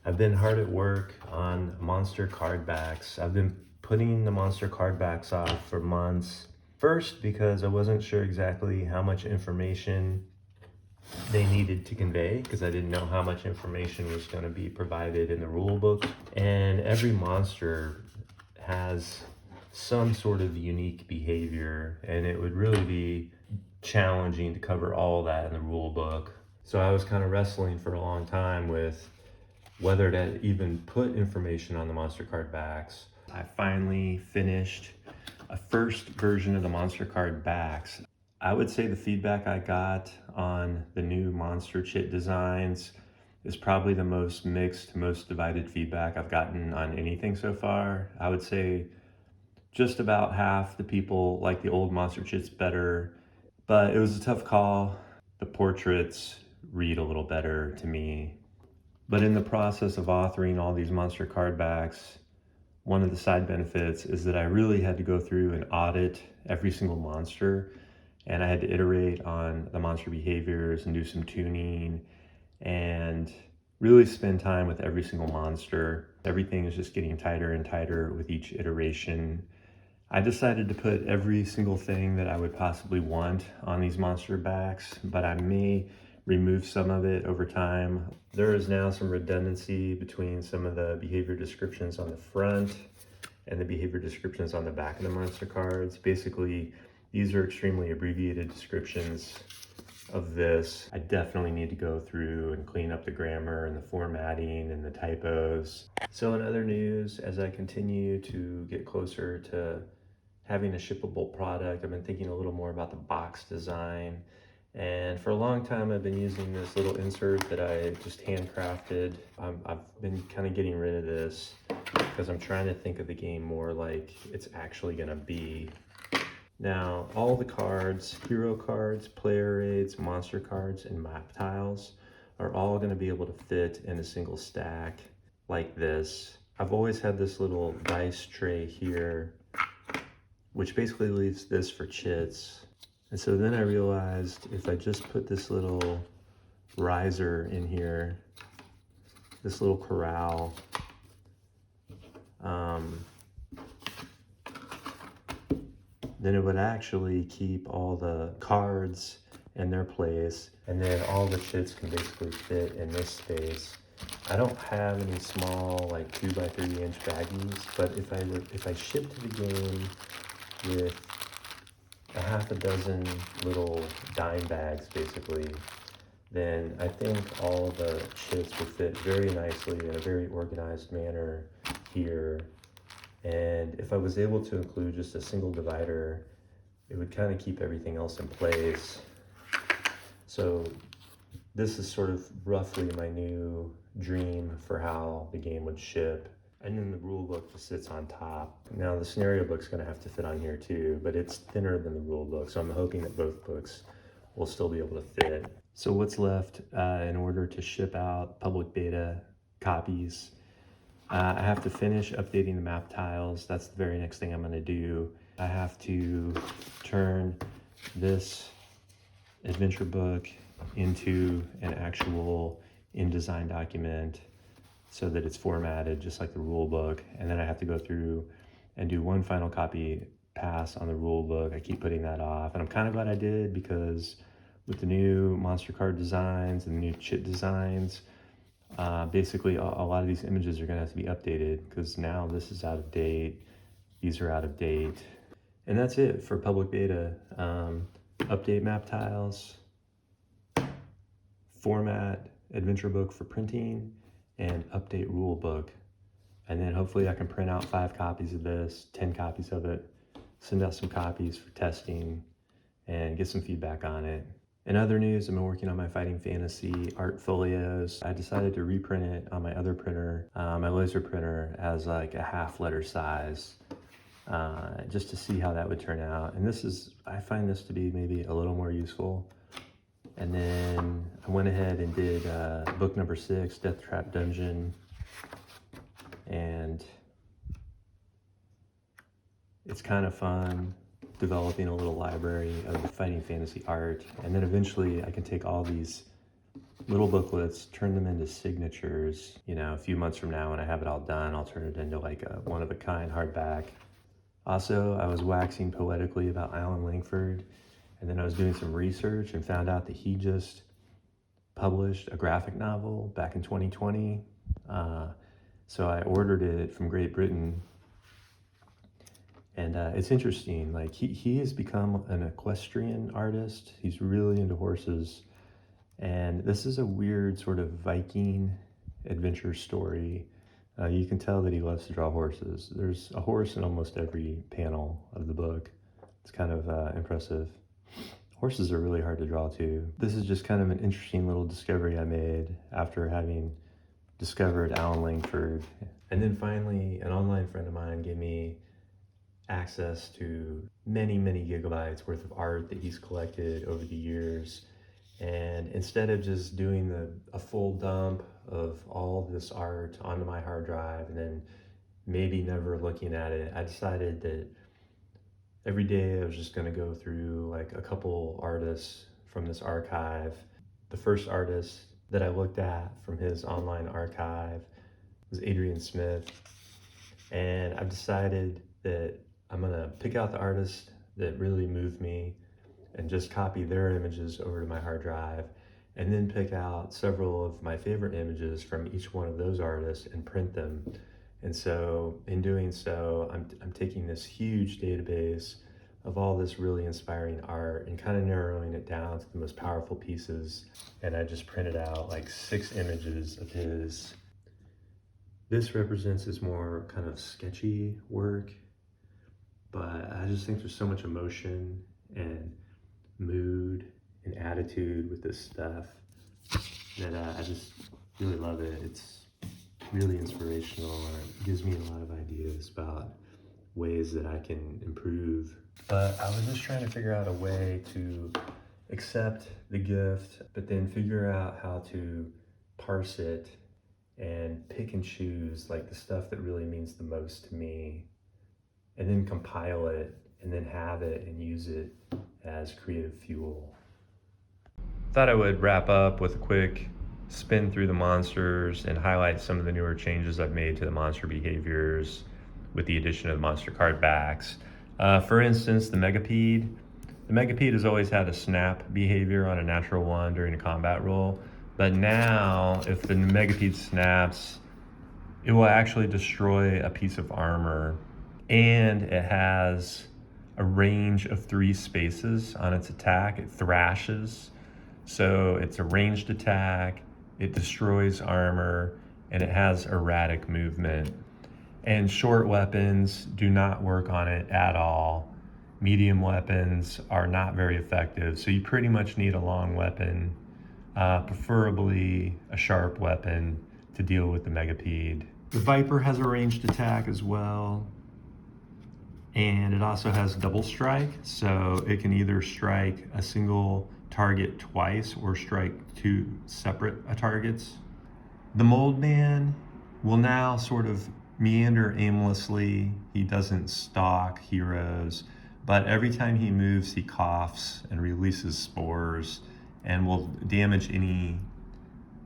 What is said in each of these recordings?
I've been hard at work on monster card backs. I've been putting the monster card backs off for months. First, because I wasn't sure exactly how much information they needed to convey, because I didn't know how much information was going to be provided in the rule book. And every monster has some sort of unique behavior, and it would really be challenging to cover all that in the rule book. So I was kind of wrestling for a long time with whether to even put information on the monster card backs. I finally finished a first version of the monster card backs. I would say the feedback I got on the new monster chit designs is probably the most mixed, most divided feedback I've gotten on anything so far. I would say just about half the people like the old monster chits better, but it was a tough call. The portraits read a little better to me. But in the process of authoring all these monster card backs, one of the side benefits is that I really had to go through and audit every single monster, and I had to iterate on the monster behaviors and do some tuning and really spend time with every single monster. Everything is just getting tighter and tighter with each iteration. I decided to put every single thing that I would possibly want on these monster backs, but I may remove some of it over time. There is now some redundancy between some of the behavior descriptions on the front and the behavior descriptions on the back of the monster cards. Basically, these are extremely abbreviated descriptions of this. I definitely need to go through and clean up the grammar and the formatting and the typos. So in other news, as I continue to get closer to having a shippable product, I've been thinking a little more about the box design. And for a long time, I've been using this little insert that I just handcrafted. I've been kind of getting rid of this because I'm trying to think of the game more like it's actually gonna be. Now, all the cards, hero cards, player aids, monster cards, and map tiles are all gonna be able to fit in a single stack like this. I've always had this little dice tray here, which basically leaves this for chits. And so then I realized if I just put this little riser in here, this little corral, then it would actually keep all the cards in their place, and then all the chits can basically fit in this space. I don't have any small like 2x3 inch baggies, but if I ship to the game with a half a dozen little dime bags basically, then I think all the chits would fit very nicely in a very organized manner here. And if I was able to include just a single divider, it would kind of keep everything else in place. So this is sort of roughly my new dream for how the game would ship. And then the rule book just sits on top. Now the scenario book's gonna have to fit on here too, but it's thinner than the rule book, so I'm hoping that both books will still be able to fit. So what's left in order to ship out public beta copies? I have to finish updating the map tiles. That's the very next thing I'm gonna do. I have to turn this adventure book into an actual InDesign document so that it's formatted just like the rule book. And then I have to go through and do one final copy pass on the rule book. I keep putting that off, and I'm kind of glad I did, because with the new monster card designs and the new chit designs, basically a lot of these images are gonna have to be updated, because now this is out of date, these are out of date. And that's it for public beta. Update map tiles, format adventure book for printing, and update rule book. And then hopefully I can print out 5 copies of this, 10 copies of it, send out some copies for testing, and get some feedback on it. In other news, I've been working on my Fighting Fantasy art folios. I decided to reprint it on my other printer, my laser printer, as like a half letter size, just to see how that would turn out. And I find this to be maybe a little more useful. And then I went ahead and did book number 6, Death Trap Dungeon. And it's kind of fun developing a little library of Fighting Fantasy art. And then eventually I can take all these little booklets, turn them into signatures. You know, a few months from now when I have it all done, I'll turn it into like a one-of-a-kind hardback. Also, I was waxing poetically about Alan Langford, and then I was doing some research and found out that he just published a graphic novel back in 2020. So I ordered it from Great Britain, and it's interesting. Like he has become an equestrian artist. He's really into horses, and this is a weird sort of Viking adventure story. You can tell that he loves to draw horses. There's a horse in almost every panel of the book. It's kind of impressive. Horses are really hard to draw too. This is just kind of an interesting little discovery I made after having discovered Alan Langford. And then finally, an online friend of mine gave me access to many, many gigabytes worth of art that he's collected over the years. And instead of just doing a full dump of all this art onto my hard drive and then maybe never looking at it, I decided that every day I was just gonna go through like a couple artists from this archive. The first artist that I looked at from his online archive was Adrian Smith. And I've decided that I'm gonna pick out the artists that really moved me and just copy their images over to my hard drive, and then pick out several of my favorite images from each one of those artists and print them. And so in doing so, I'm taking this huge database of all this really inspiring art and kind of narrowing it down to the most powerful pieces. And I just printed out like 6 images of his. This represents his more kind of sketchy work, but I just think there's so much emotion and mood and attitude with this stuff that I just really love it. It's really inspirational, and it gives me a lot of ideas about ways that I can improve. But I was just trying to figure out a way to accept the gift, but then figure out how to parse it and pick and choose like the stuff that really means the most to me, and then compile it and then have it and use it as creative fuel. Thought I would wrap up with a quick spin through the monsters and highlight some of the newer changes I've made to the monster behaviors with the addition of monster card backs. For instance, the Megapede. The Megapede has always had a snap behavior on a natural one during a combat roll, but now if the Megapede snaps, it will actually destroy a piece of armor, and it has a range of 3 spaces on its attack. It thrashes, so it's a ranged attack, it destroys armor, and it has erratic movement. And short weapons do not work on it at all. Medium weapons are not very effective, so you pretty much need a long weapon, preferably a sharp weapon, to deal with the Megapede. The Viper has a ranged attack as well, and it also has double strike, so it can either strike a single target twice or strike 2 separate targets. The Mold Man will now sort of meander aimlessly. He doesn't stalk heroes, but every time he moves, he coughs and releases spores and will damage any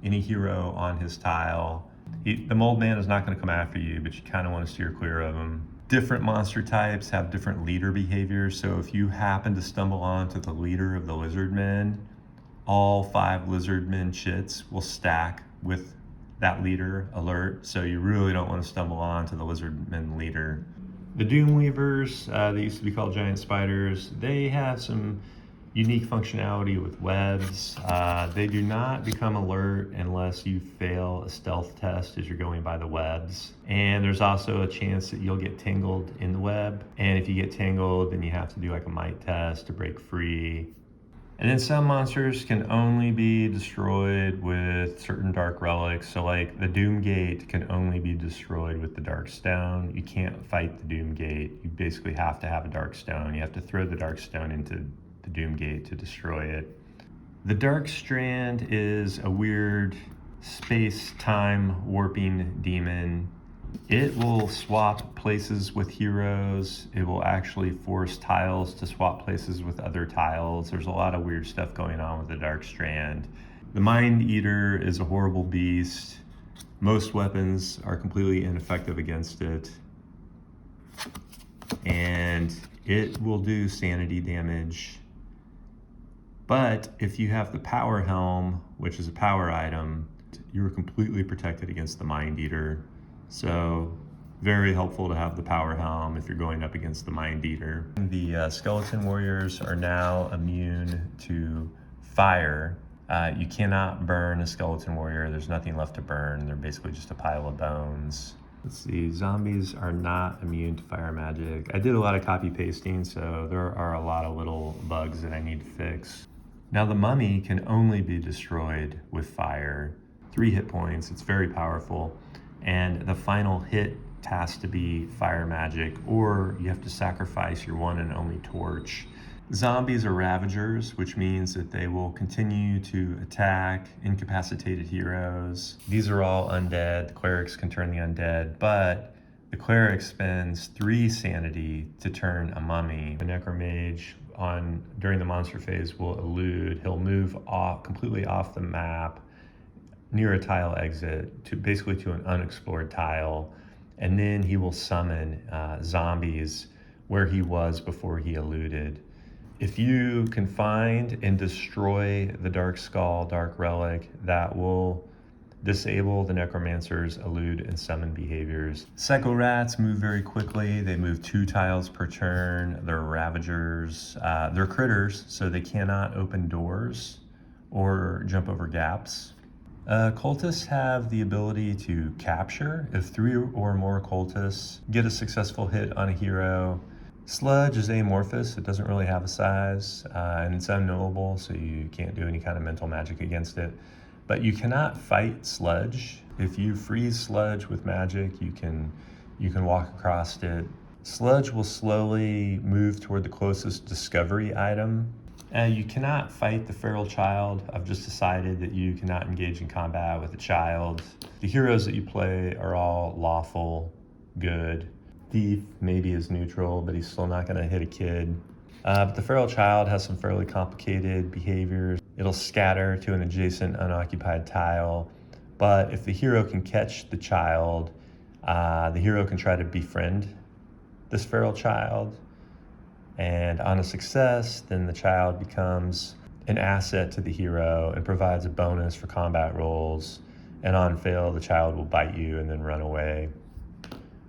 hero on his tile. The Mold Man is not going to come after you, but you kind of want to steer clear of him. Different monster types have different leader behaviors, so if you happen to stumble onto the leader of the Lizardmen, all 5 Lizardmen chits will stack with that leader alert, so you really don't want to stumble onto the Lizardmen leader. The Doomweavers, they used to be called giant spiders, they have some unique functionality with webs. They do not become alert unless you fail a stealth test as you're going by the webs. And there's also a chance that you'll get tangled in the web. And if you get tangled, then you have to do like a might test to break free. And then some monsters can only be destroyed with certain dark relics. So like the Doomgate can only be destroyed with the Dark Stone. You can't fight the Doomgate. You basically have to have a Dark Stone. You have to throw the Dark Stone into the Doomgate to destroy it. The Dark Strand is a weird space-time warping demon. It will swap places with heroes. It will actually force tiles to swap places with other tiles. There's a lot of weird stuff going on with the Dark Strand. The Mind Eater is a horrible beast. Most weapons are completely ineffective against it. And it will do sanity damage. But if you have the Power Helm, which is a power item, you're completely protected against the Mind Eater. So very helpful to have the Power Helm if you're going up against the Mind Eater. The Skeleton Warriors are now immune to fire. You cannot burn a Skeleton Warrior. There's nothing left to burn. They're basically just a pile of bones. Let's see, zombies are not immune to fire magic. I did a lot of copy pasting, so there are a lot of little bugs that I need to fix. Now the mummy can only be destroyed with fire. 3 hit points, it's very powerful. And the final hit has to be fire magic, or you have to sacrifice your one and only torch. Zombies are ravagers, which means that they will continue to attack incapacitated heroes. These are all undead. The clerics can turn the undead, but the cleric spends 3 sanity to turn a mummy. The necromage during the monster phase will elude. He'll move completely off the map near a tile exit to basically to an unexplored tile, and then he will summon zombies where he was before he eluded. If you can find and destroy the Dark Skull, Dark Relic, that will disable the Necromancer's elude and summon behaviors. Psycho Rats move very quickly. They move 2 tiles per turn. They're Ravagers. They're critters, so they cannot open doors or jump over gaps. Cultists have the ability to capture. If 3 or more cultists get a successful hit on a hero, Sludge is amorphous. It doesn't really have a size, and it's unknowable, so you can't do any kind of mental magic against it. But you cannot fight Sludge. If you freeze Sludge with magic, you can walk across it. Sludge will slowly move toward the closest discovery item. You cannot fight the Feral Child. I've just decided that you cannot engage in combat with a child. The heroes that you play are all lawful, good. Thief maybe is neutral, but he's still not going to hit a kid. But the Feral Child has some fairly complicated behaviors. It'll scatter to an adjacent unoccupied tile, but if the hero can catch the child, the hero can try to befriend this Feral Child, and on a success, then the child becomes an asset to the hero and provides a bonus for combat rolls, and on fail, the child will bite you and then run away.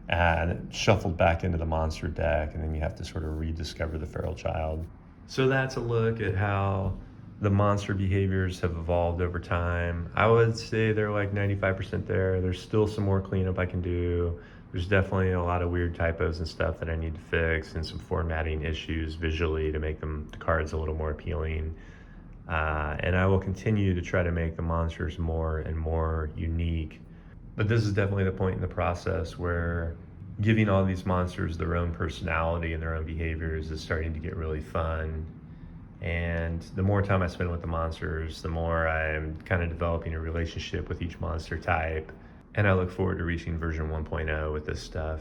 And it's shuffled back into the monster deck, and then you have to sort of rediscover the Feral Child. So that's a look at how the monster behaviors have evolved over time. I would say they're like 95% there. There's still some more cleanup I can do. There's definitely a lot of weird typos and stuff that I need to fix, and some formatting issues visually to make the cards a little more appealing. And I will continue to try to make the monsters more and more unique. But this is definitely the point in the process where giving all these monsters their own personality and their own behaviors is starting to get really fun. And the more time I spend with the monsters, the more I'm kind of developing a relationship with each monster type. And I look forward to reaching version 1.0 with this stuff.